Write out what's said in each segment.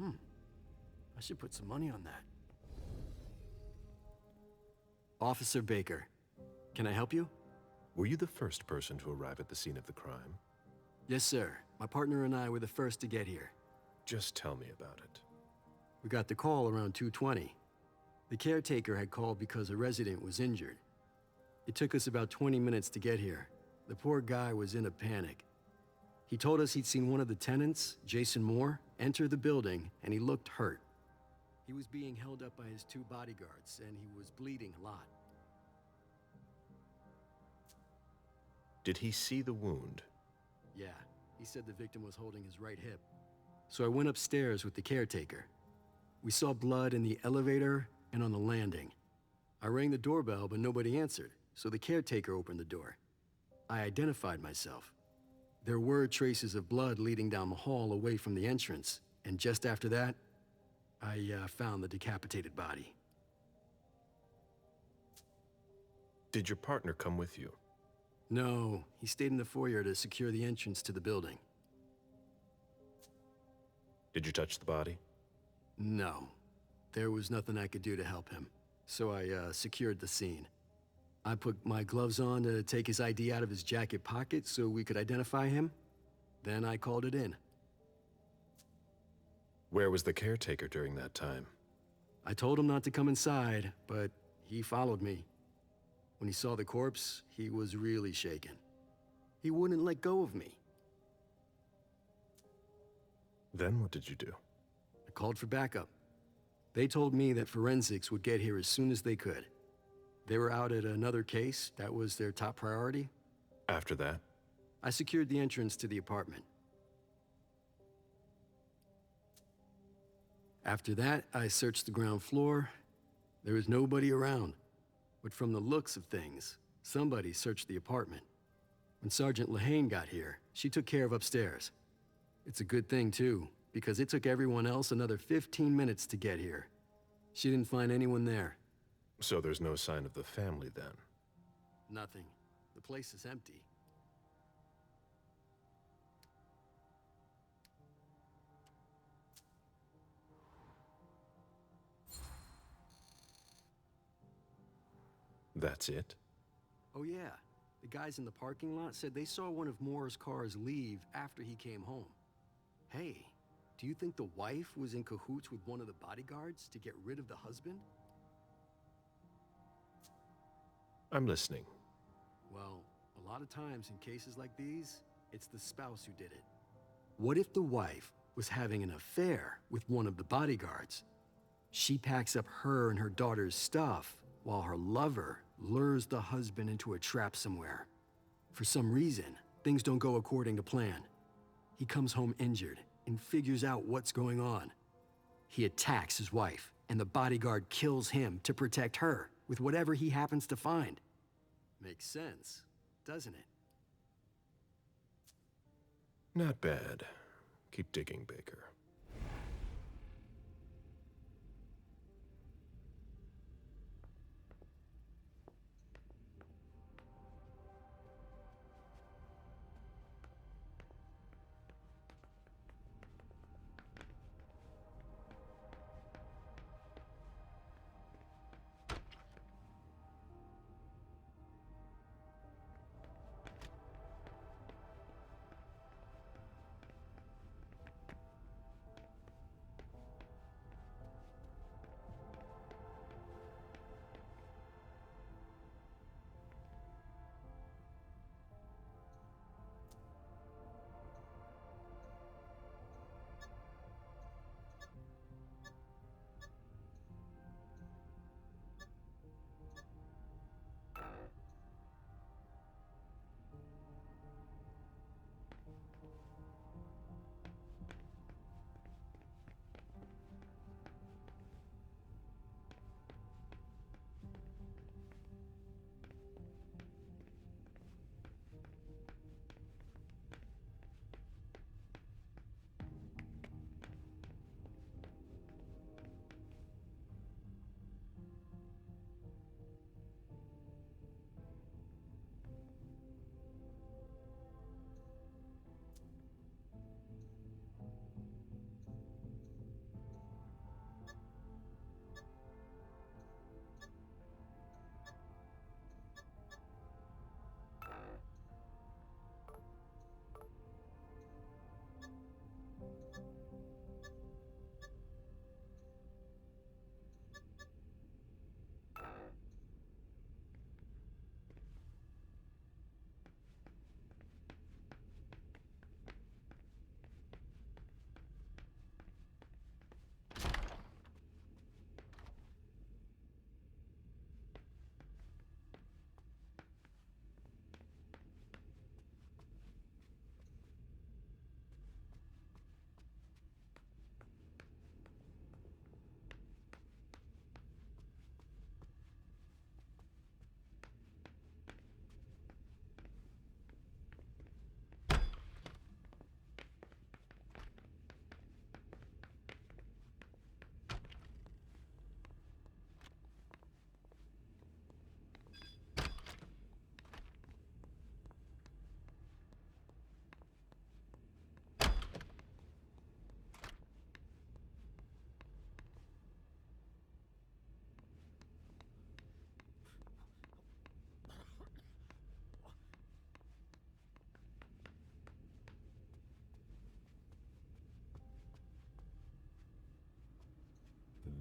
I should put some money on that. Officer Baker, can I help you? Were you the first person to arrive at the scene of the crime? Yes, sir. My partner and I were the first to get here. Just tell me about it. We got the call around 2:20. The caretaker had called because a resident was injured. It took us about 20 minutes to get here. The poor guy was in a panic. He told us he'd seen one of the tenants, Jason Moore, enter the building, and he looked hurt. He was being held up by his 2 bodyguards, and he was bleeding a lot. Did he see the wound? Yeah, he said the victim was holding his right hip. So I went upstairs with the caretaker. We saw blood in the elevator and on the landing. I rang the doorbell, but nobody answered, so the caretaker opened the door. I identified myself. There were traces of blood leading down the hall away from the entrance, and just after that, I found the decapitated body. Did your partner come with you? No, he stayed in the foyer to secure the entrance to the building. Did you touch the body? No, there was nothing I could do to help him, so I secured the scene. I put my gloves on to take his ID out of his jacket pocket so we could identify him. Then I called it in. Where was the caretaker during that time? I told him not to come inside, but he followed me. When he saw the corpse, he was really shaken. He wouldn't let go of me. Then what did you do? I called for backup. They told me that forensics would get here as soon as they could. They were out at another case. That was their top priority. After that? I secured the entrance to the apartment. After that, I searched the ground floor. There was nobody around. But from the looks of things, somebody searched the apartment. When Sergeant Lehane got here, she took care of upstairs. It's a good thing, too, because it took everyone else another 15 minutes to get here. She didn't find anyone there. So there's no sign of the family then? Nothing. The place is empty. That's it? Oh yeah, the guys in the parking lot said they saw one of Moore's cars leave after he came home. Hey, do you think the wife was in cahoots with one of the bodyguards to get rid of the husband? I'm listening. Well, a lot of times in cases like these, it's the spouse who did it. What if the wife was having an affair with one of the bodyguards? She packs up her and her daughter's stuff while her lover lures the husband into a trap somewhere. For some reason, things don't go according to plan. He comes home injured and figures out what's going on. He attacks his wife, and the bodyguard kills him to protect her with whatever he happens to find. Makes sense, doesn't it? Not bad. Keep digging, Baker.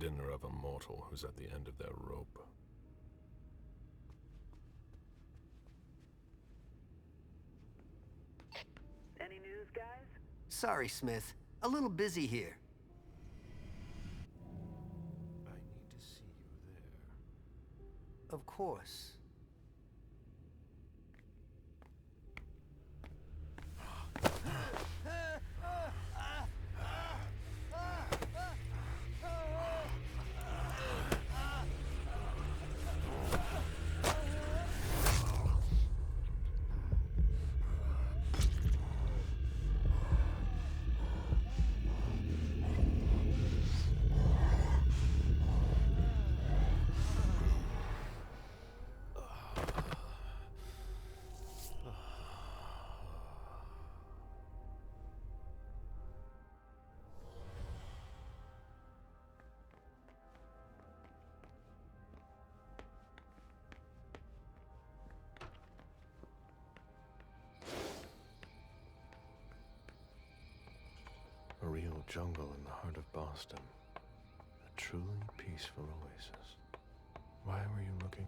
dinner of a mortal who's at the end of their rope. Any news, guys? Sorry, Smith. A little busy here. I need to see you there. Of course. A real jungle in the heart of Boston. A truly peaceful oasis. Why were you looking?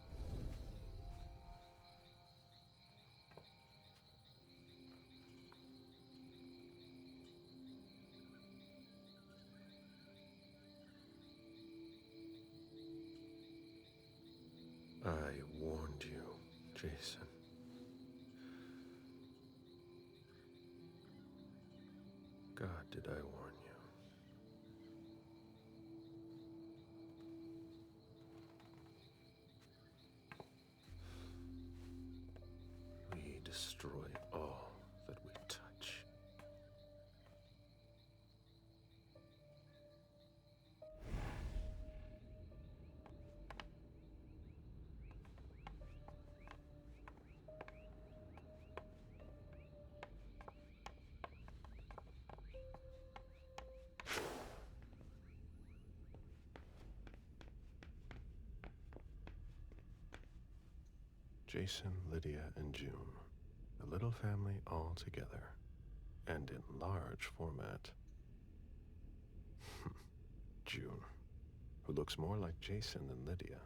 I warned you, Jason. God, did I warn you? We destroy all that we touch. Jason, Lydia, and June. A little family all together. And in large format. June, who looks more like Jason than Lydia.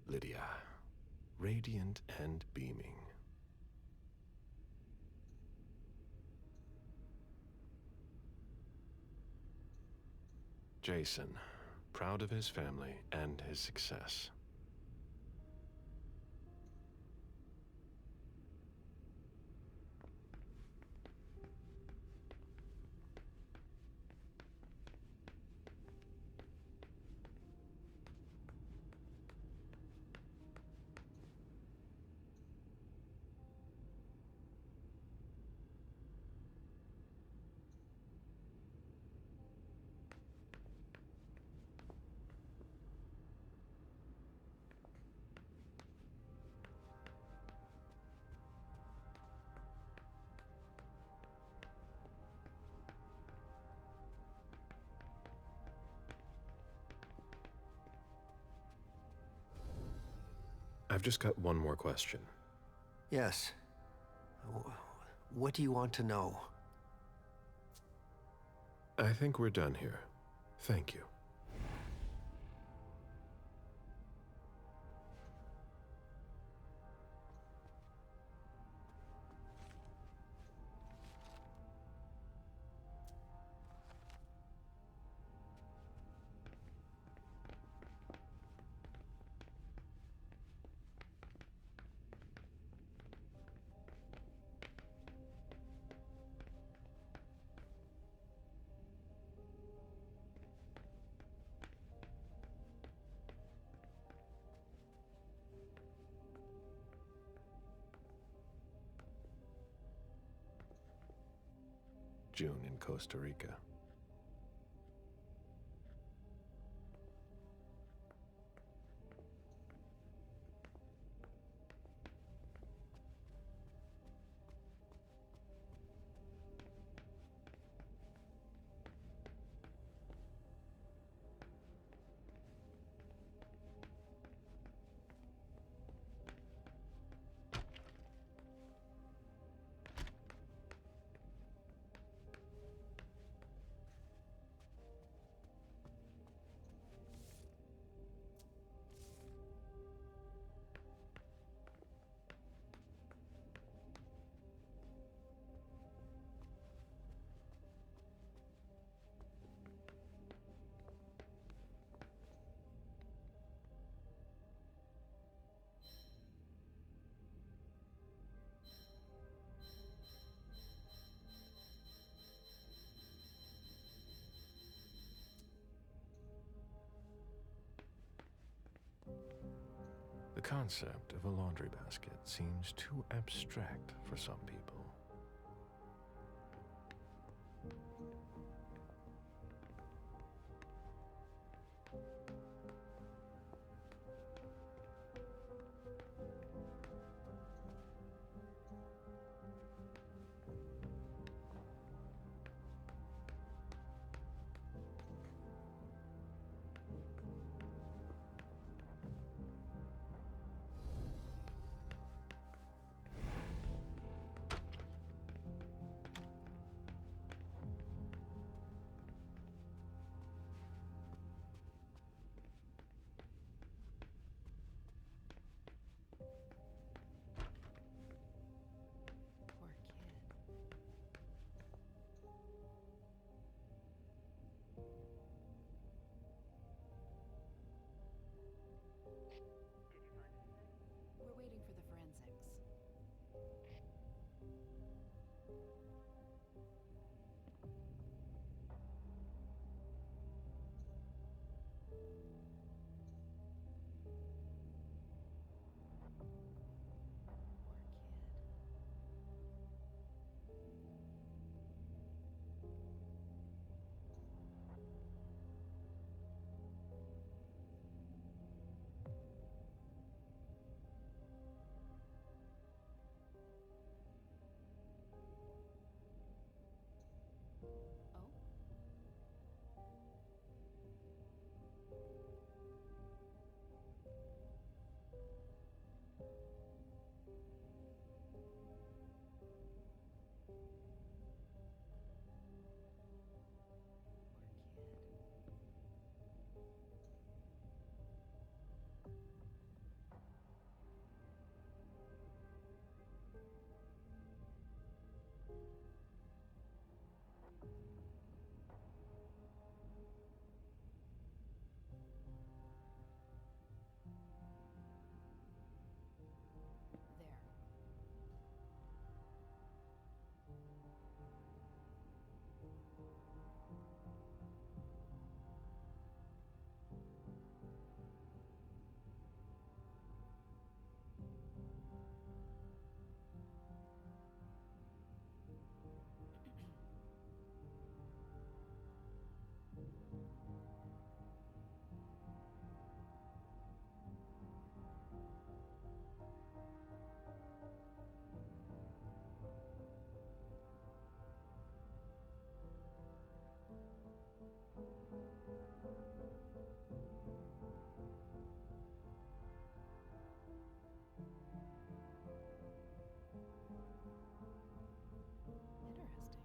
Lydia, radiant and beaming. Jason, proud of his family and his success. I've just got one more question. Yes. What do you want to know? I think we're done here. Thank you. June in Costa Rica. concept of a laundry basket seems too abstract for some people. Poor kid. We're waiting for the forensics. Poor kid. Oh? Poor kid. There. Interesting.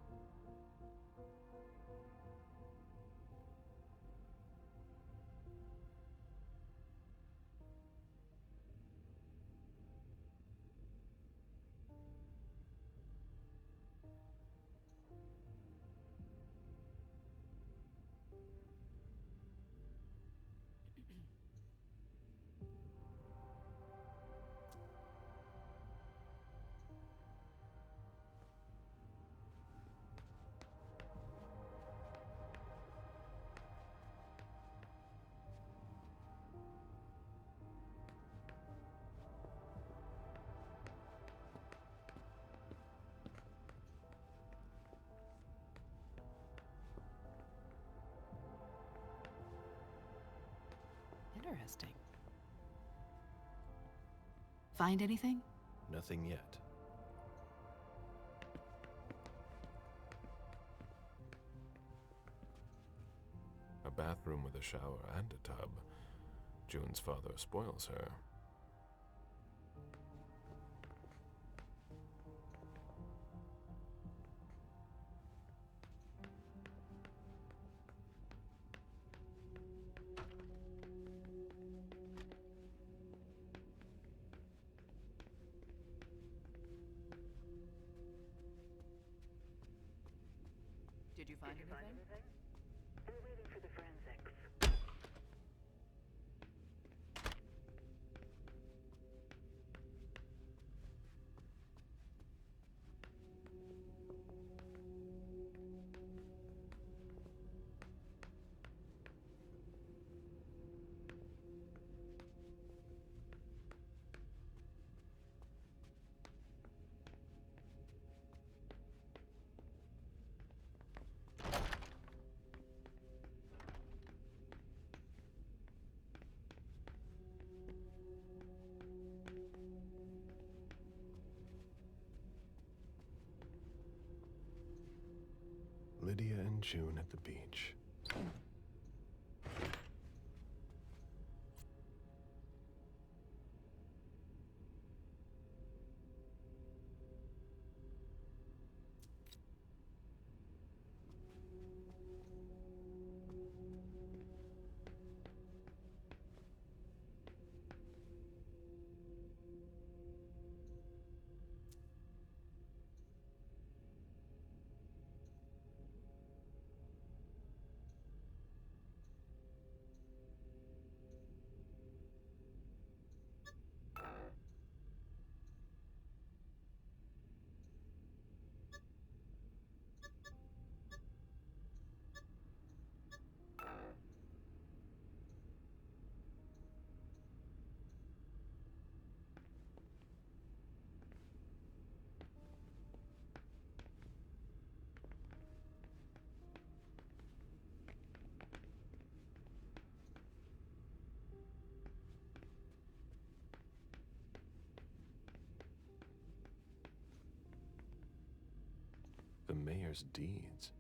Interesting. Find anything? Nothing yet. A bathroom with a shower and a tub. June's father spoils her. Did you find anything? We're waiting for the forensics. Lydia and June at the beach. The mayor's deeds.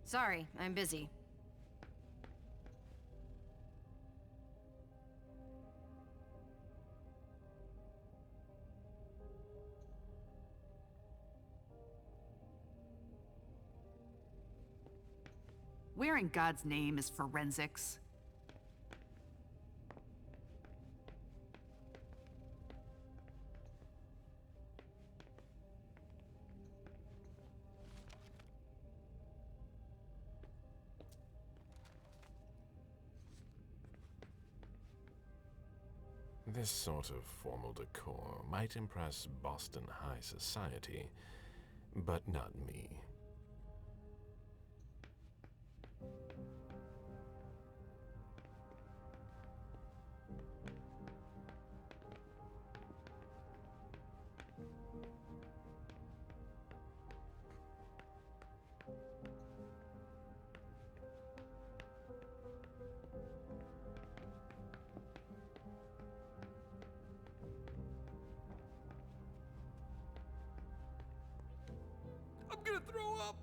Sorry, I'm busy. Where in God's name is forensics? This sort of formal decor might impress Boston high society, but not me. I'm gonna throw up!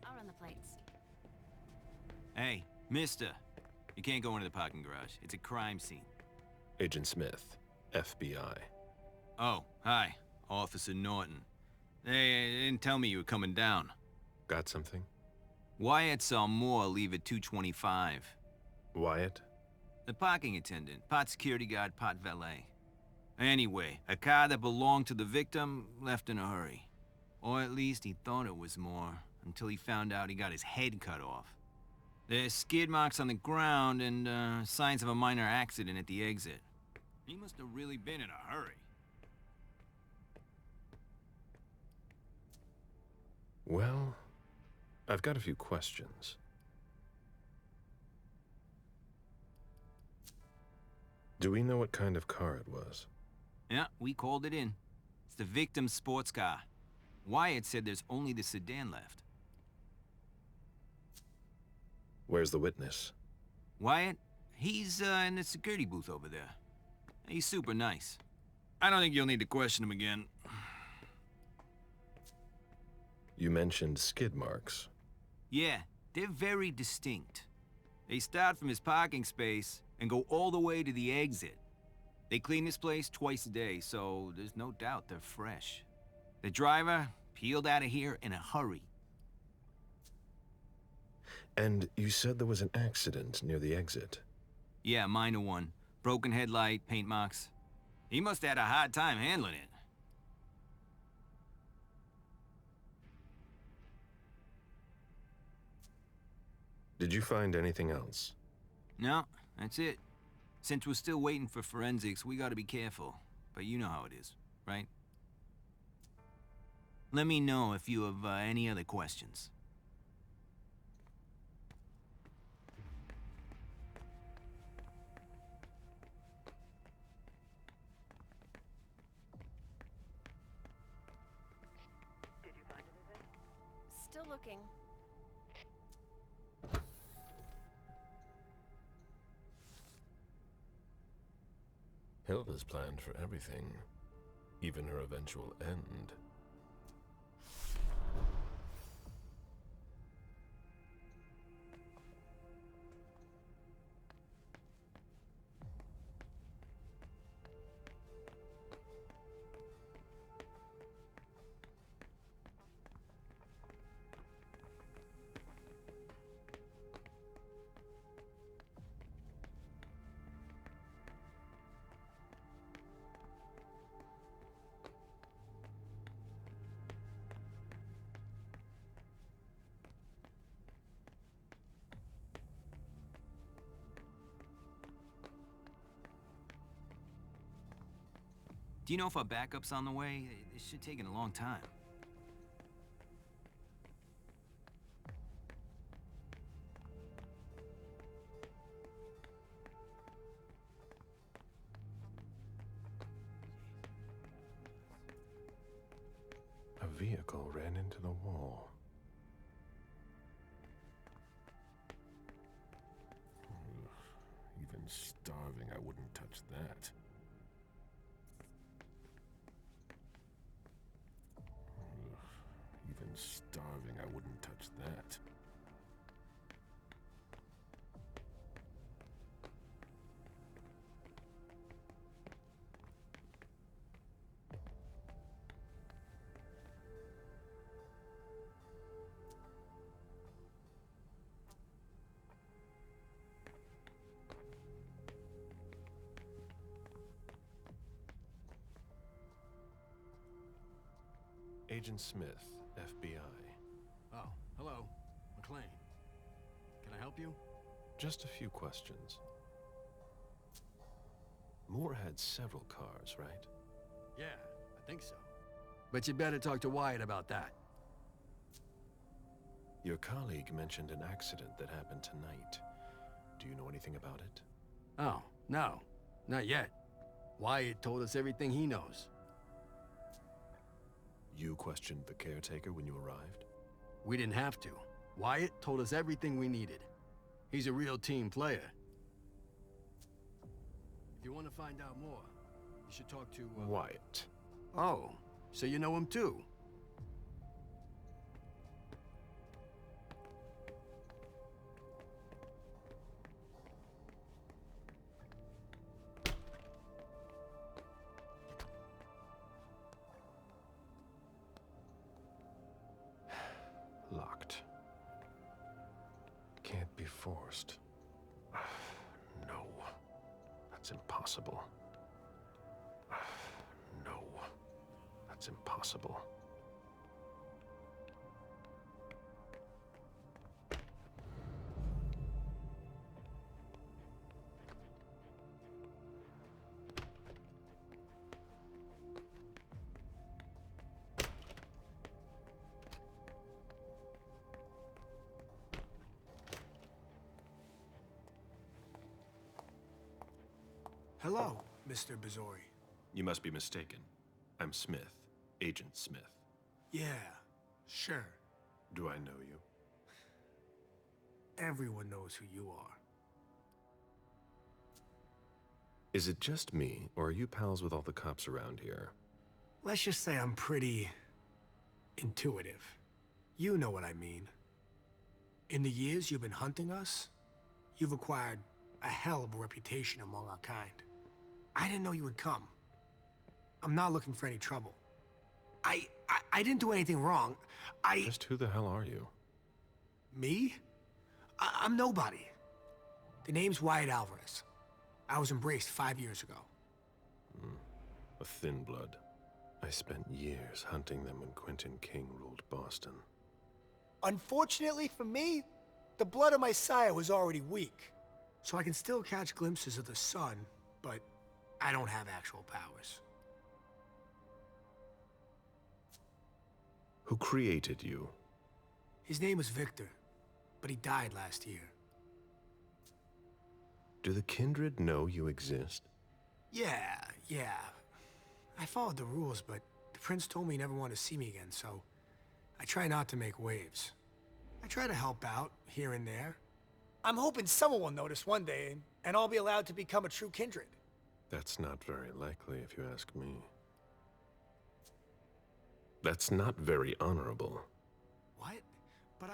I'll run the plates. Hey, mister. You can't go into the parking garage. It's a crime scene. Agent Smith, FBI. Oh, hi. Officer Norton. They didn't tell me you were coming down. Got something? Wyatt saw Moore leave at 2:25. Wyatt? The parking attendant, part security guard, part valet. Anyway, a car that belonged to the victim left in a hurry. Or at least he thought it was Moore, until he found out he got his head cut off. There's skid marks on the ground and signs of a minor accident at the exit. He must have really been in a hurry. Well, I've got a few questions. Do we know what kind of car it was? Yeah, we called it in. It's the victim's sports car. Wyatt said there's only the sedan left. Where's the witness? Wyatt? He's in the security booth over there. He's super nice. I don't think you'll need to question him again. You mentioned skid marks. Yeah, they're very distinct. They start from his parking space and go all the way to the exit. They clean this place twice a day, so there's no doubt they're fresh. The driver peeled out of here in a hurry. And you said there was an accident near the exit. Yeah, minor one. Broken headlight, paint marks. He must have had a hard time handling it. Did you find anything else? No, that's it. Since we're still waiting for forensics, we gotta be careful. But you know how it is, right? Let me know if you have any other questions. Did you find anything? Still looking. Hilda's planned for everything, even her eventual end. Do you know if our backup's on the way? It should take a long time. A vehicle ran into the wall. Even starving, I wouldn't touch that. Even starving, I wouldn't touch that. Agent Smith, FBI. Oh, hello. McLean. Can I help you? Just a few questions. Moore had several cars, right? Yeah, I think so. But you better talk to Wyatt about that. Your colleague mentioned an accident that happened tonight. Do you know anything about it? Oh, no. Not yet. Wyatt told us everything he knows. You questioned the caretaker when you arrived? We didn't have to. Wyatt told us everything we needed. He's a real team player. If you want to find out more, you should talk to... Wyatt. Oh, so you know him too? forced. No, that's impossible. No, that's impossible. Hello, Mr. Bazori. You must be mistaken. I'm Smith, Agent Smith. Yeah, sure. Do I know you? Everyone knows who you are. Is it just me, or are you pals with all the cops around here? Let's just say I'm pretty intuitive. You know what I mean. In the years you've been hunting us, you've acquired a hell of a reputation among our kind. I didn't know you would come. I'm not looking for any trouble. I didn't do anything wrong. Just who the hell are you? Me? I'm nobody. The name's Wyatt Alvarez. I was embraced 5 years ago. A thin blood. I spent years hunting them when Quentin King ruled Boston. Unfortunately for me, the blood of my sire was already weak. So I can still catch glimpses of the sun, but I don't have actual powers. Who created you? His name was Victor, but he died last year. Do the kindred know you exist? Yeah. I followed the rules, but the prince told me he never wanted to see me again, so I try not to make waves. I try to help out here and there. I'm hoping someone will notice one day, and I'll be allowed to become a true kindred. That's not very likely, if you ask me. That's not very honorable. What? But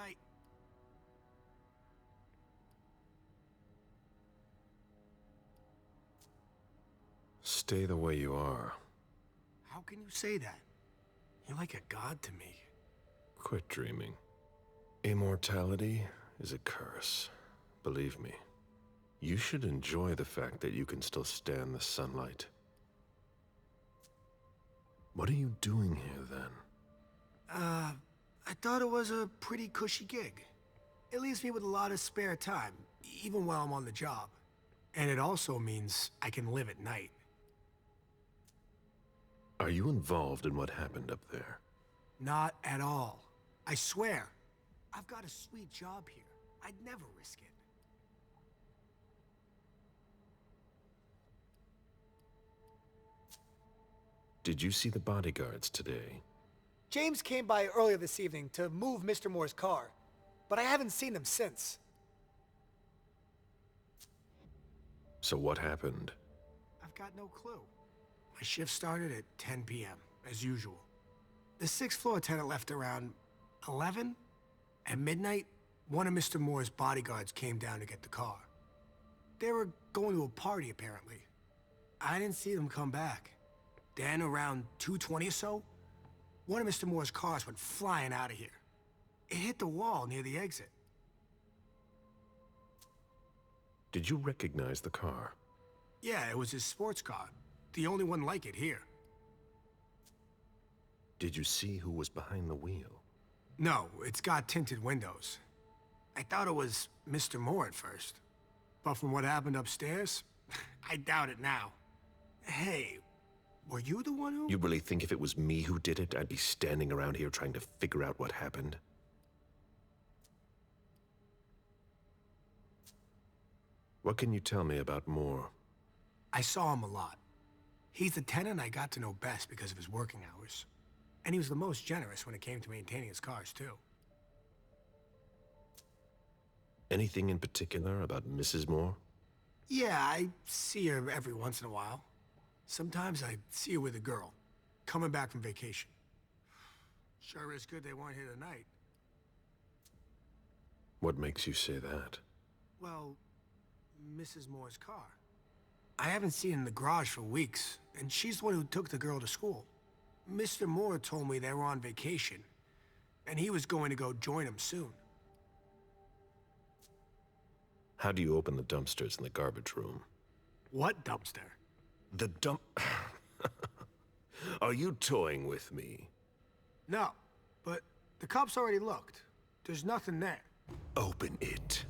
Stay the way you are. How can you say that? You're like a god to me. Quit dreaming. Immortality is a curse. Believe me. You should enjoy the fact that you can still stand the sunlight. What are you doing here, then? I thought it was a pretty cushy gig. It leaves me with a lot of spare time, even while I'm on the job. And it also means I can live at night. Are you involved in what happened up there? Not at all. I swear. I've got a sweet job here. I'd never risk it. Did you see the bodyguards today? James came by earlier this evening to move Mr. Moore's car, but I haven't seen them since. So what happened? I've got no clue. My shift started at 10 p.m., as usual. The sixth floor tenant left around 11. At midnight, one of Mr. Moore's bodyguards came down to get the car. They were going to a party, apparently. I didn't see them come back. Then, around 2:20 or so, one of Mr. Moore's cars went flying out of here. It hit the wall near the exit. Did you recognize the car? Yeah, it was his sports car. The only one like it here. Did you see who was behind the wheel? No, it's got tinted windows. I thought it was Mr. Moore at first. But from what happened upstairs, I doubt it now. Hey, were you the one who... You really think if it was me who did it, I'd be standing around here trying to figure out what happened? What can you tell me about Moore? I saw him a lot. He's the tenant I got to know best because of his working hours. And he was the most generous when it came to maintaining his cars, too. Anything in particular about Mrs. Moore? Yeah, I see her every once in a while. Sometimes I see her with a girl, coming back from vacation. Sure is good they weren't here tonight. What makes you say that? Well, Mrs. Moore's car. I haven't seen her in the garage for weeks, and she's the one who took the girl to school. Mr. Moore told me they were on vacation, and he was going to go join them soon. How do you open the dumpsters in the garbage room? What dumpster? The dump... Are you toying with me? No, but the cops already looked. There's nothing there. Open it.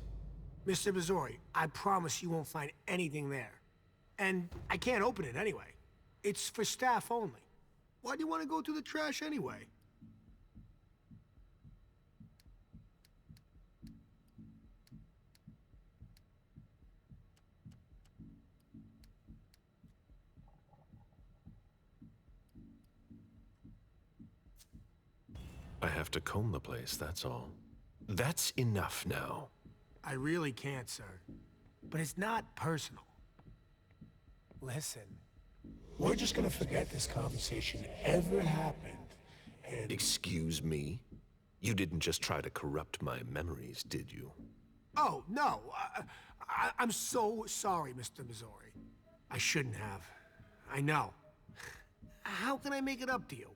Mr. Missouri, I promise you won't find anything there. And I can't open it anyway. It's for staff only. Why do you want to go through the trash anyway? I have to comb the place, that's all. That's enough now. I really can't, sir. But it's not personal. Listen, we're just gonna forget this conversation ever happened, and... Excuse me? You didn't just try to corrupt my memories, did you? Oh, no. I'm so sorry, Mr. Missouri. I shouldn't have. I know. How can I make it up to you?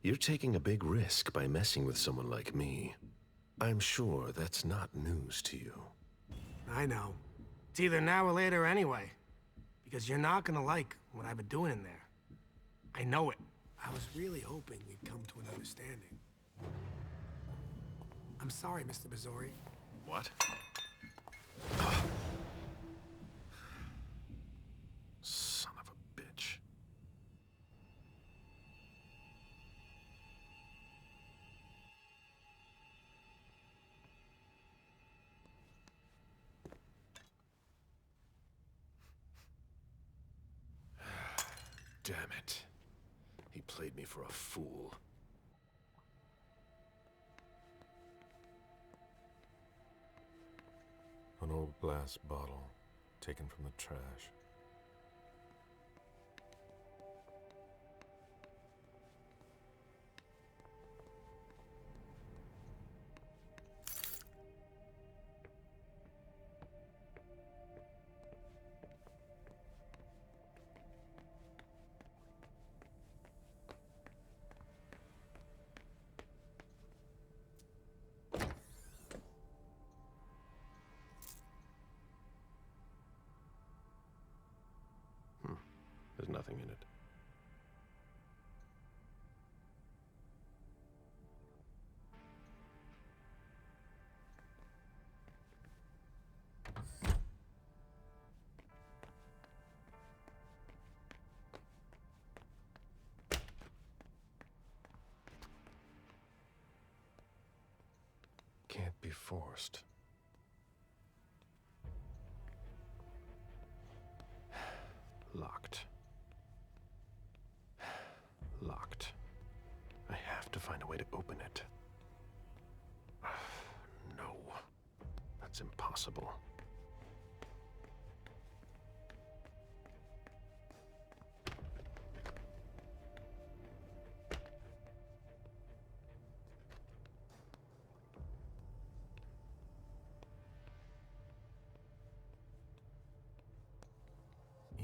You're taking a big risk by messing with someone like me. I'm sure that's not news to you. I know. It's either now or later anyway. Because you're not gonna like what I've been doing in there. I know it. I was really hoping we'd come to an understanding. I'm sorry, Mr. Missouri. What? Son of a bitch. Damn it. He played me for a fool. An old glass bottle taken from the trash. There's nothing in it. Can't be forced. Locked. Locked. I have to find a way to open it. No. That's impossible.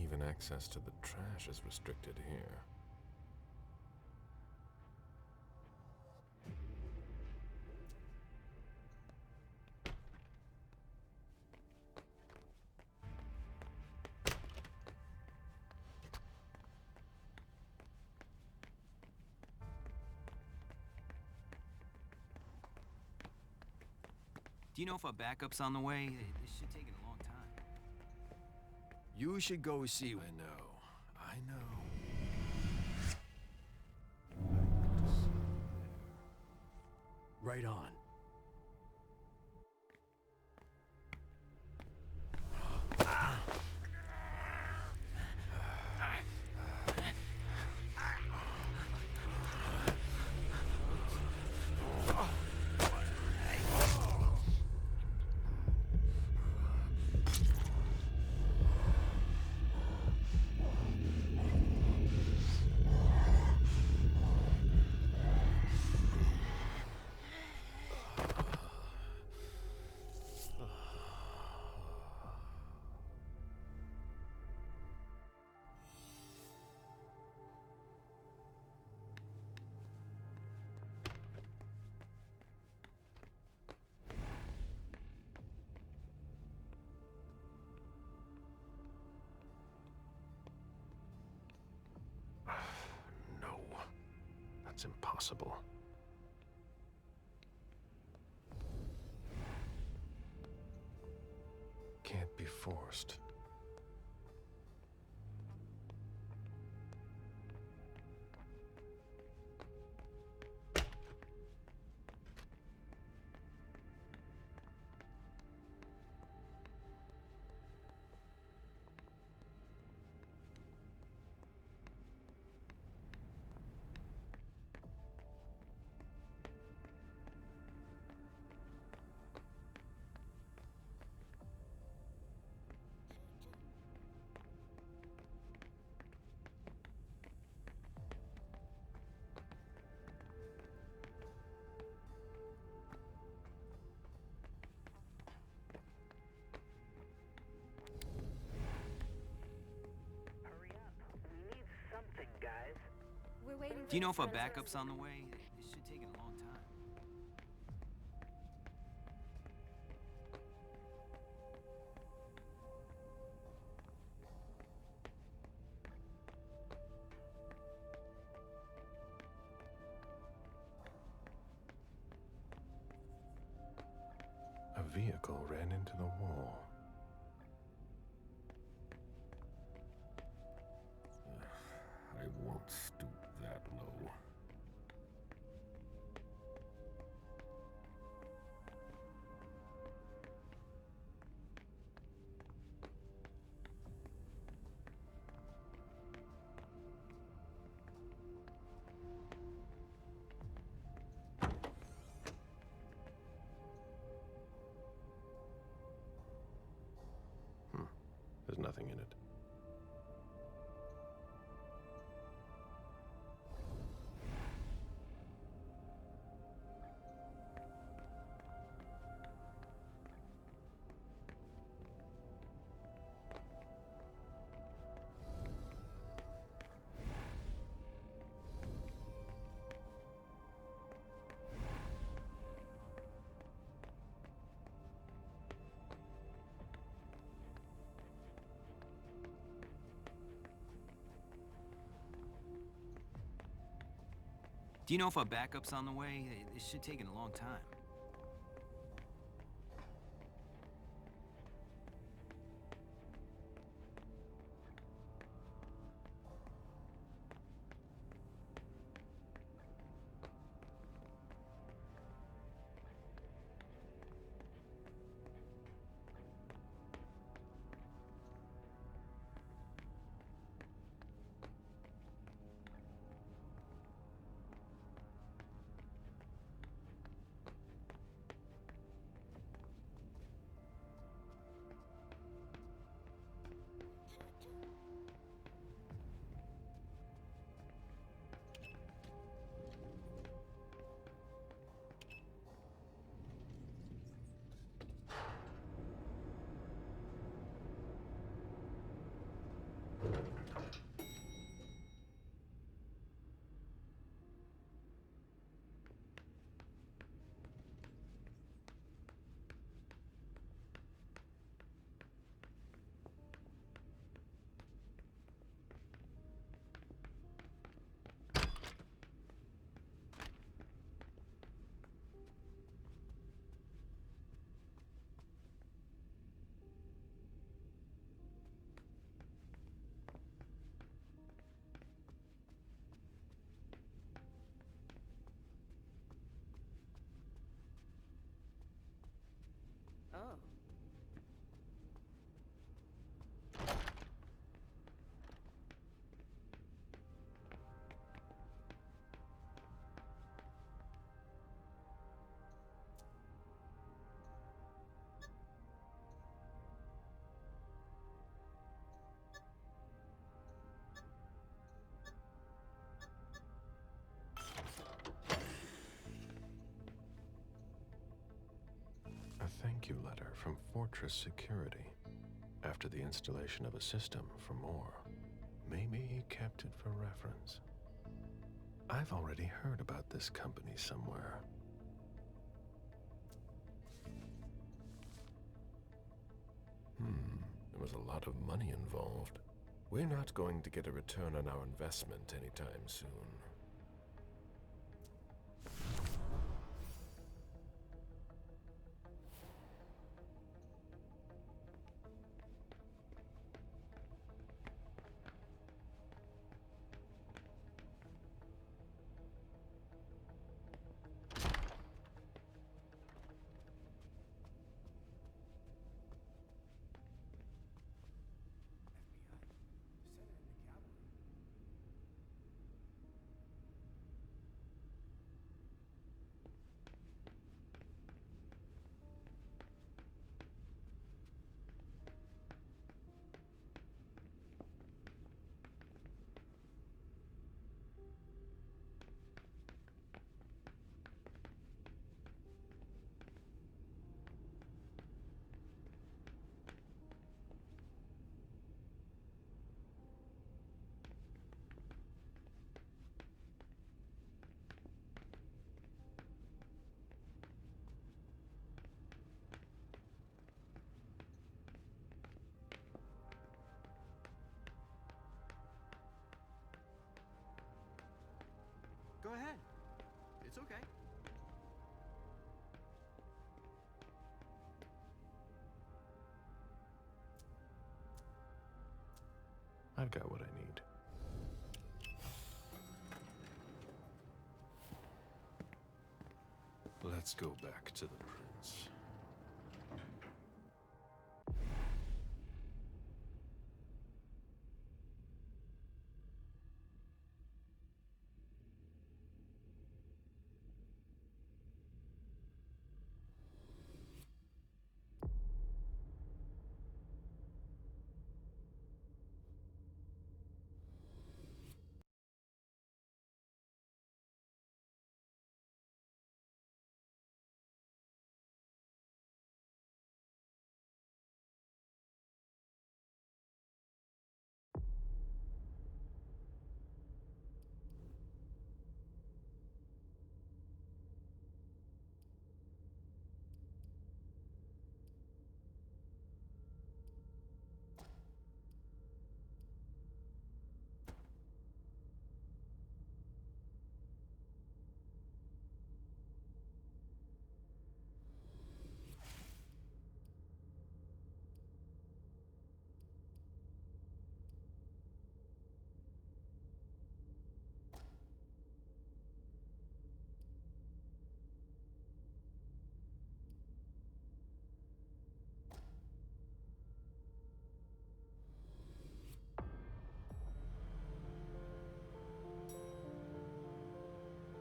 Even access to the trash is restricted here. Do you know if a backup's on the way? This should take a long time. You should go see. I know. Right on. That's impossible. Can't be forced. Hurry up. We need something, guys. We're waiting. Do you know if a backup's on the way? It should take a long time. A vehicle ran into the wall. I won't stoop that low. There's nothing in it. Do you know if a backup's on the way? It should take a long time. Oh. A thank you letter from Fortress Security. After the installation of a system for more. Maybe he kept it for reference. I've already heard about this company somewhere. There was a lot of money involved. We're not going to get a return on our investment anytime soon. ahead. It's okay. I've got what I need. Let's go back to the prince.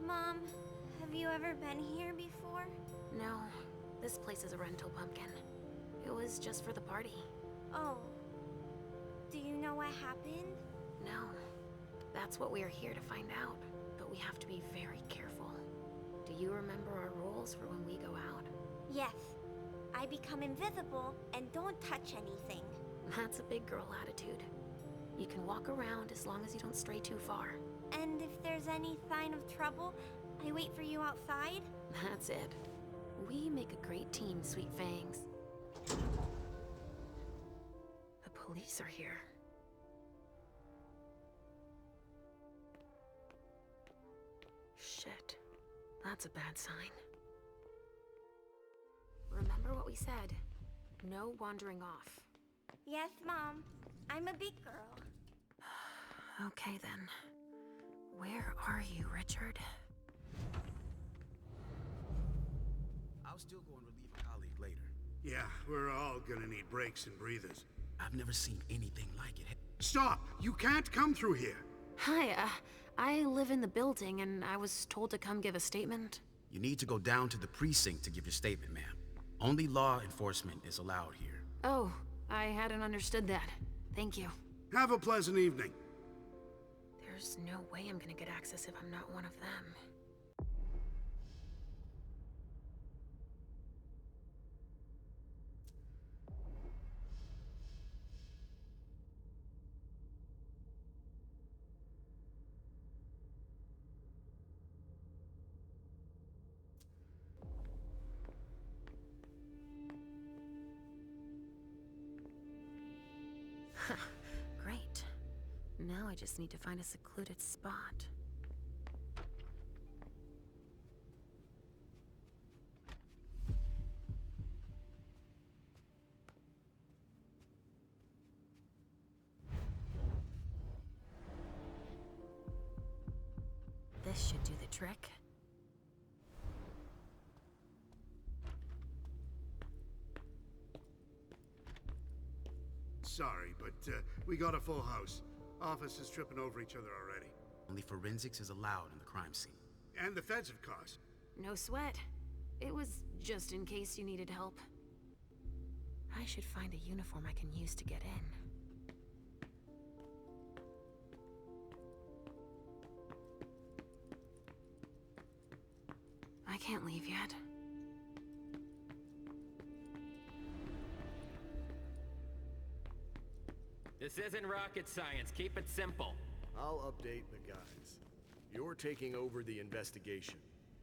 Mom, have you ever been here before? No, this place is a rental, Pumpkin. It was just for the party. Oh. Do you know what happened? No, that's what we are here to find out. But we have to be very careful. Do you remember our rules for when we go out? Yes. I become invisible and don't touch anything. That's a big girl attitude. You can walk around as long as you don't stray too far. And if there's any sign of trouble, I wait for you outside? That's it. We make a great team, Sweet Fangs. The police are here. Shit. That's a bad sign. Remember what we said. No wandering off. Yes, Mom. I'm a big girl. Okay, then. Where are you, Richard? I'll still go and relieve a colleague later. Yeah, we're all gonna need breaks and breathers. I've never seen anything like it. Stop! You can't come through here! Hi, I live in the building and I was told to come give a statement. You need to go down to the precinct to give your statement, ma'am. Only law enforcement is allowed here. Oh, I hadn't understood that. Thank you. Have a pleasant evening. There's no way I'm gonna get access if I'm not one of them. Great. Now I just need to find a secluded spot. This should do the trick. Sorry, but we got a full house. Officers tripping over each other already. Only forensics is allowed in the crime scene. And the feds, of course. No sweat. It was just in case you needed help. I should find a uniform I can use to get in. I can't leave yet. This isn't rocket science. Keep it simple. I'll update the guys. You're taking over the investigation,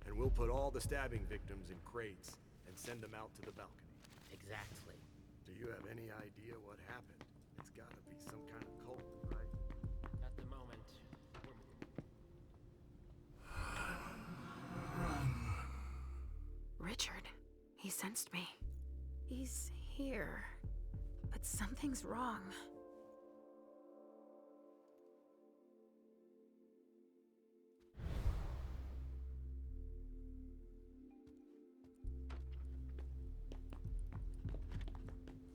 and we'll put all the stabbing victims in crates and send them out to the balcony. Exactly. Do you have any idea what happened? It's gotta be some kind of cult, right? At the moment, sensed me. He's here. But something's wrong.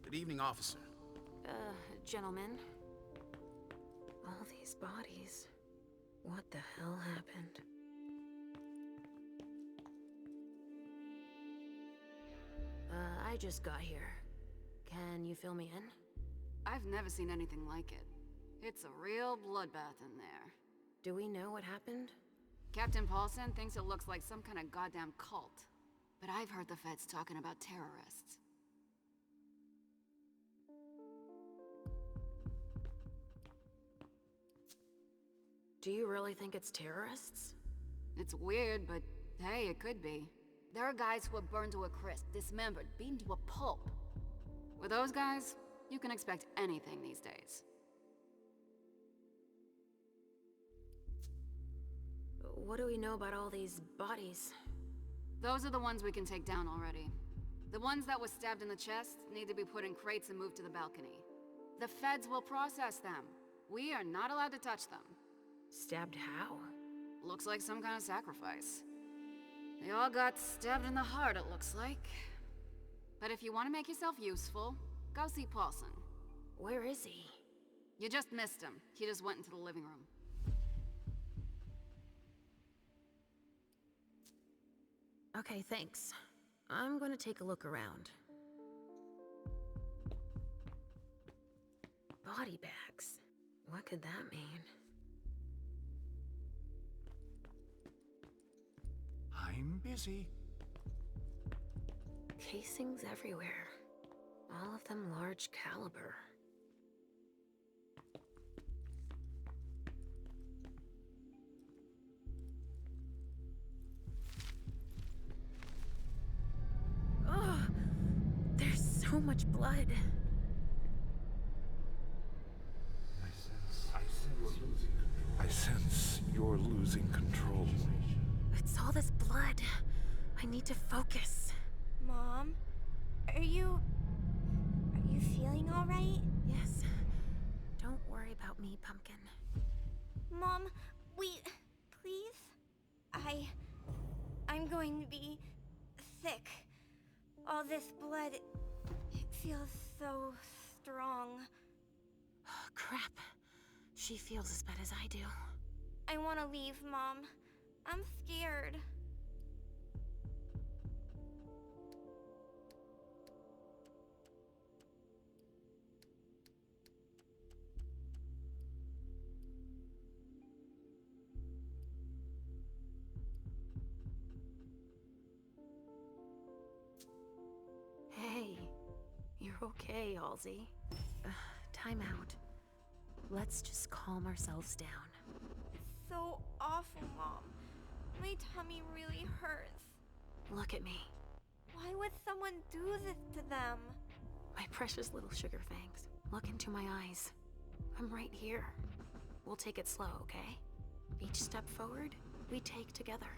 Good evening, officer. Gentlemen. All these bodies. What the hell happened? I just got here. Can you fill me in? I've never seen anything like it. It's a real bloodbath in there. Do we know what happened? Captain Paulson thinks it looks like some kind of goddamn cult. But I've heard the feds talking about terrorists. Do you really think it's terrorists? It's weird, but hey, it could be. There are guys who are burned to a crisp, dismembered, beaten to a pulp. With those guys, you can expect anything these days. What do we know about all these bodies? Those are the ones we can take down already. The ones that were stabbed in the chest need to be put in crates and moved to the balcony. The feds will process them. We are not allowed to touch them. Stabbed how? Looks like some kind of sacrifice. They all got stabbed in the heart, it looks like. But if you want to make yourself useful, go see Paulson. Where is he? You just missed him. He just went into the living room. Okay, thanks. I'm gonna take a look around. Body bags. What could that mean? I'm busy. Casings everywhere. All of them large caliber. Oh, there's so much blood. I sense you're losing control. It's all this blood. I need to focus. Mom, are you feeling all right? Yes. Don't worry about me, Pumpkin. Mom, wait, please? I'm going to be sick. All this blood, it feels so strong. Crap. She feels as bad as I do. I want to leave, Mom. I'm scared. Hey, you're okay, Halsey. Time out. Let's just calm ourselves down. It's so awful, Mom. My tummy really hurts. Look at me. Why would someone do this to them? My precious little sugar fangs. Look into my eyes. I'm right here. We'll take it slow, okay? Each step forward, we take together.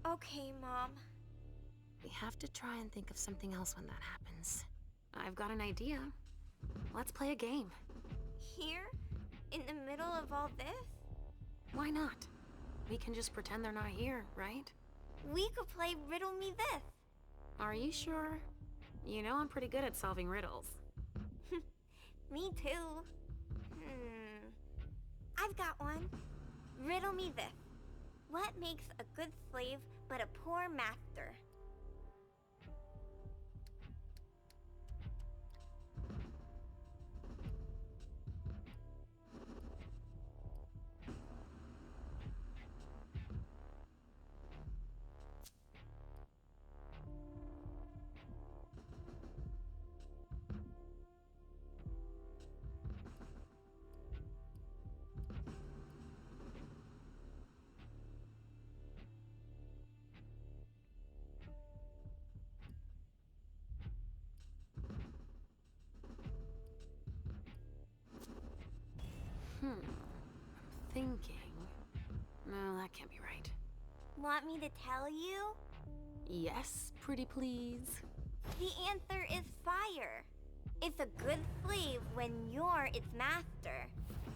Okay, Mom. We have to try and think of something else when that happens. I've got an idea. Let's play a game. Here? In the middle of all this? Why not? We can just pretend they're not here, right? We could play Riddle Me This. Are you sure? You know I'm pretty good at solving riddles. Me too. I've got one. Riddle me this. What makes a good slave but a poor master? I'm thinking. No, that can't be right. Want me to tell you? Yes, pretty please. The answer is fire. It's a good slave when you're its master.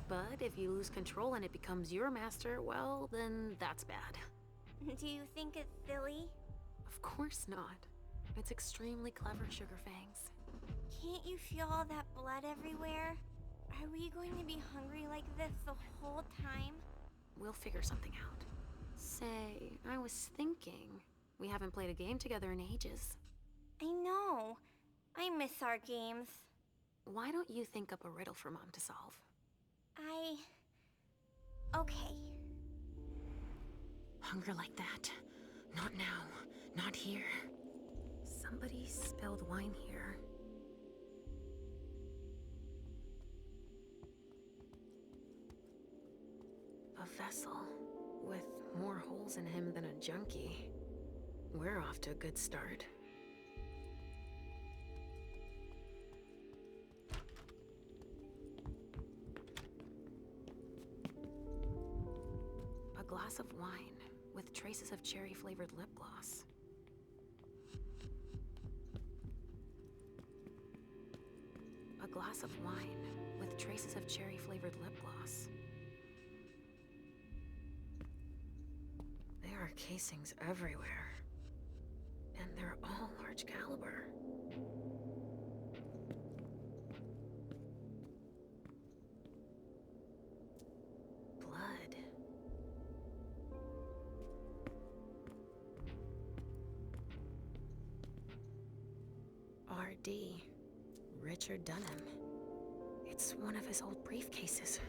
But if you lose control and it becomes your master, well, then that's bad. Do you think it's silly? Of course not. It's extremely clever, Sugarfangs. Can't you feel all that blood everywhere? Are we going to be hungry like this the whole time? We'll figure something out. Say, I was thinking, we haven't played a game together in ages. I know. I miss our games. Why don't you think up a riddle for Mom to solve? Okay. Hunger like that. Not now. Not here. Somebody spilled wine here. A vessel with more holes in him than a junkie. We're off to a good start. A glass of wine with traces of cherry-flavored lip gloss. A glass of wine with traces of cherry-flavored lip gloss. There are casings everywhere. And they're all large caliber. Blood. R.D. Richard Dunham. It's one of his old briefcases.